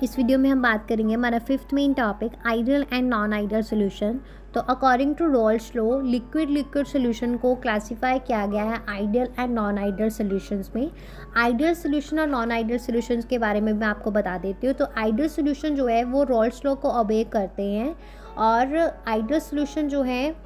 इस वीडियो में हम बात करेंगे हमारा fifth main topic ideal and non ideal solution. तो according to Raoult's law liquid solution को क्लासीफाई किया गया है ideal and non ideal solutions में। आइडियल सोल्यूशन और नॉन आइडियल सोल्यूशंस के बारे में मैं आपको बता देती हूँ। तो आइडियल सोल्यूशन जो है वो रॉल्स लॉ को ओबे करते हैं और आइडियल सोल्यूशन जो है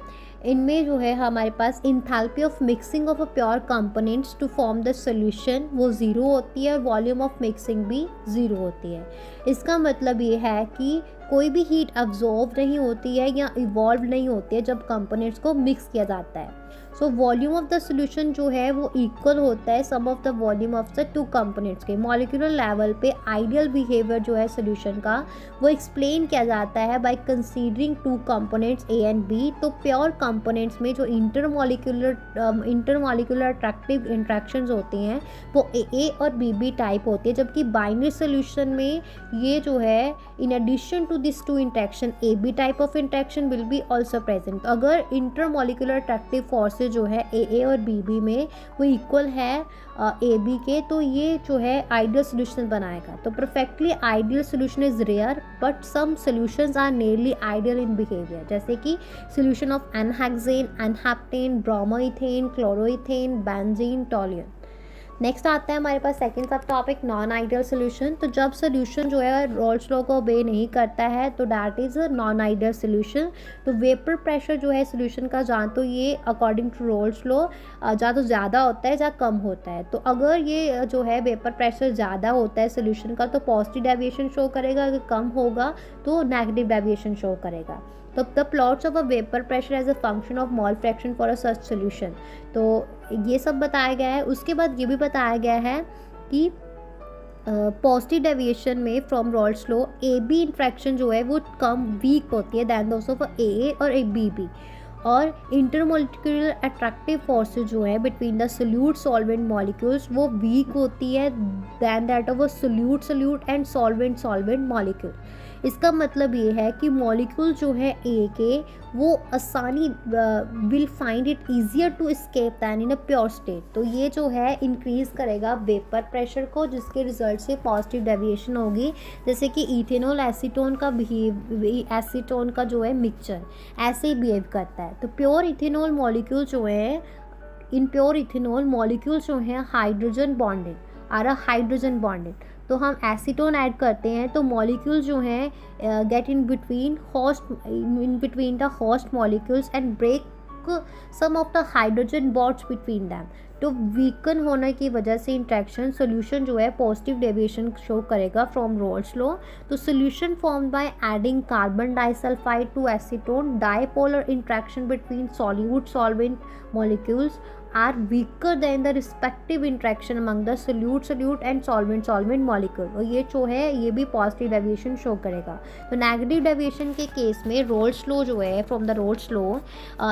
इनमें जो है हमारे पास enthalpy of mixing of a pure components to form the solution वो ज़ीरो होती है और वॉल्यूम ऑफ मिक्सिंग भी ज़ीरो होती है। इसका मतलब ये है कि कोई भी हीट अब्जॉर्व नहीं होती है या इवॉल्व नहीं होती है जब कंपोनेंट्स को मिक्स किया जाता है। So volume of the solution जो है वो इक्वल होता है sum of the volume of the two components के। मॉलिक्यूलर लेवल पे आइडियल बिहेवियर जो है सोल्यूशन का वो एक्सप्लेन किया जाता है by considering two components A and B. तो प्योर कंपोनेंट्स में जो इंटरमॉलिक्यूलर अट्रैक्टिव इंट्रैक्शंस होती हैं वो ए और बी टाइप होती है, जबकि बाइनरी सोल्यूशन में ये जो है in addition to this two interaction A B type of interaction will be also present. अगर इंटरमॉलिक्यूलर अट्रैक्टिव फोर्सेज जो है ए और बी में वो इक्वल है ए बी के, तो ये जो है आइडियल सोल्यूशन बनाएगा। तो perfectly ideal solution is rare but some solutions are nearly ideal in behaviour, जैसे कि solution of n hexane, n heptane, bromoethane, chloroethane, benzene, toluene. Next आता है हमारे पास second sub topic non ideal solution. तो जब सोल्यूशन जो है रॉल्स लॉ को ओबे नहीं करता है तो that is a non ideal solution. तो वेपर प्रेशर जो है सोल्यूशन का जहाँ तो ये अकॉर्डिंग टू रॉल्स लॉ जहाँ तो ज़्यादा होता है जहाँ कम होता है। तो अगर ये जो है वेपर प्रेशर ज़्यादा होता है सोल्यूशन का तो पॉजिटिव डेविएशन शो करेगा, अगर कम होगा तो नेगेटिव डेविएशन शो करेगा। तो the plots of a vapour pressure as a function of mole fraction for a such solution. तो ये सब बताया गया है। उसके बाद ये भी बताया गया है कि पॉजिटिव डेविएशन में from Raoult's law A B interaction जो है वो कम वीक होती है दैन दोज ऑफ ए और ए बी और इंटरमोलिक्यूलर अट्रैक्टिव फोर्सेज जो है between the solute solvent molecules वो वीक होती है than that of a solute and solvent molecule. इसका मतलब ये है कि मॉलिक्यूल जो है ए के वो आसानी will find it easier to escape than in a pure state. तो ये जो है इंक्रीज करेगा वेपर प्रेशर को, जिसके रिजल्ट से पॉजिटिव डेविएशन होगी। जैसे कि इथेनॉल एसीटोन का जो है मिक्सचर ऐसे ही बिहेव करता है। तो प्योर इथेनॉल मॉलिक्यूल जो है इन प्योर इथेनॉल मॉलिक्यूल जो है हाइड्रोजन बॉन्डेड तो हम एसीटोन ऐड करते हैं तो मॉलिक्यूल जो हैं get in between the host molecules and break some of the hydrogen bonds between them. तो वीकन होने की वजह से इंट्रैक्शन सोल्यूशन जो है पॉजिटिव डेविएशन शो करेगा फ्रॉम रॉल्स लॉ। तो solution form by adding carbon disulphide to acetone dipolar interaction between solute solvent molecules are weaker than the respective interaction among the solute and solvent molecule। और ये जो है ये भी positive deviation show करेगा। तो negative deviation के case में रॉल्स लॉ जो है from the Rawls law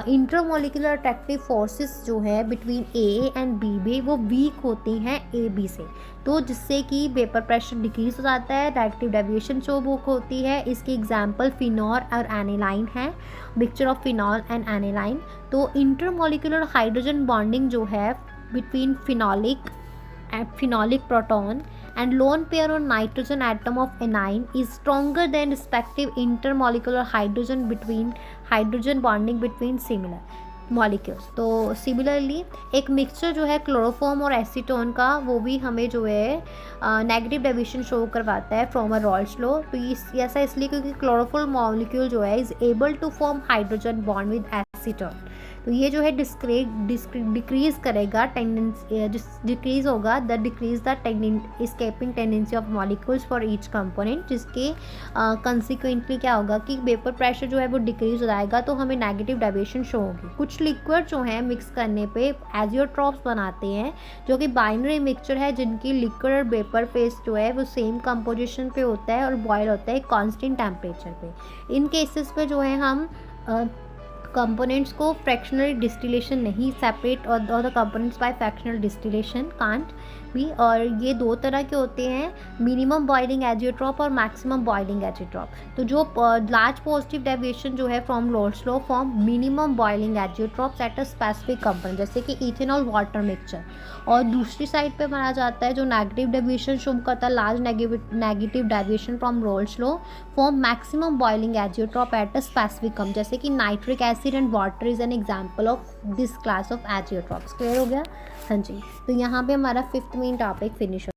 intermolecular attractive forces जो है बिटवीन ए एंड बी वो वीक होती हैं ए बी से, तो जिससे कि वेपर प्रेशर डिक्रीज हो जाता है, नेगेटिव डेविएशन शो बुक होती है। इसकी एग्जांपल फिनॉल और एनिलाइन है, मिक्सचर ऑफ फिनॉल एंड एनिलाइन। तो इंटरमॉलिक्यूलर हाइड्रोजन बॉन्डिंग जो है between phenolic proton and lone pair on nitrogen atom of aniline is stronger than respective intermolecular hydrogen bonding between similar molecules। तो similarly एक mixture जो है chloroform और acetone का वो भी हमें जो है नेगेटिव डेविएशन शो करवाता है फ्रॉम अ रॉल्स लॉ। तो ऐसा इसलिए क्योंकि क्लोरोफॉर्म मॉलिक्यूल जो है is able to form hydrogen bond with acetone. तो ये जो है डिक्रीज करेगा डिक्रीज होगा decrease the escaping tendency of molecules for each component, जिसके कंसिक्वेंटली क्या होगा कि वेपर प्रेशर जो है वो डिक्रीज हो जाएगा तो हमें नेगेटिव डेविएशन शो होगी। कुछ लिक्विड जो है मिक्स करने पे एजियोट्रॉप्स बनाते हैं जो कि बाइनरी मिक्सचर है, जिनकी लिक्विड और वेपर फेस जो है वो सेम कंपोजिशन पे होता है और बॉयल होता है कांस्टेंट टेम्परेचर पे। इन केसेस पे जो है हम कंपोनेंट्स को फ्रैक्शनल डिस्टिलेशन नहीं सेपरेट, और the components by fractional distillation can't भी। और ये दो तरह के होते हैं, मिनिमम बॉइलिंग एजियोट्रॉप और मैक्सिमम बॉइलिंग एजियोट्रॉप। तो जो लार्ज पॉजिटिव डेविएशन जो है from Raoult's law form minimum boiling azeotropes at a specific component, जैसे कि इथेनॉल वाटर मिक्सचर। और दूसरी साइड पे माना जाता है जो नेगेटिव डेविएशन शो करता है, large negative deviation from Raoult's law form maximum boiling azeotrope eight a specific component, जैसे कि nitric acid and water is an example of this class of azeotropes. Clear हो गया? हाँ जी, तो यहाँ पे हमारा 5th मेन टॉपिक फिनिश हो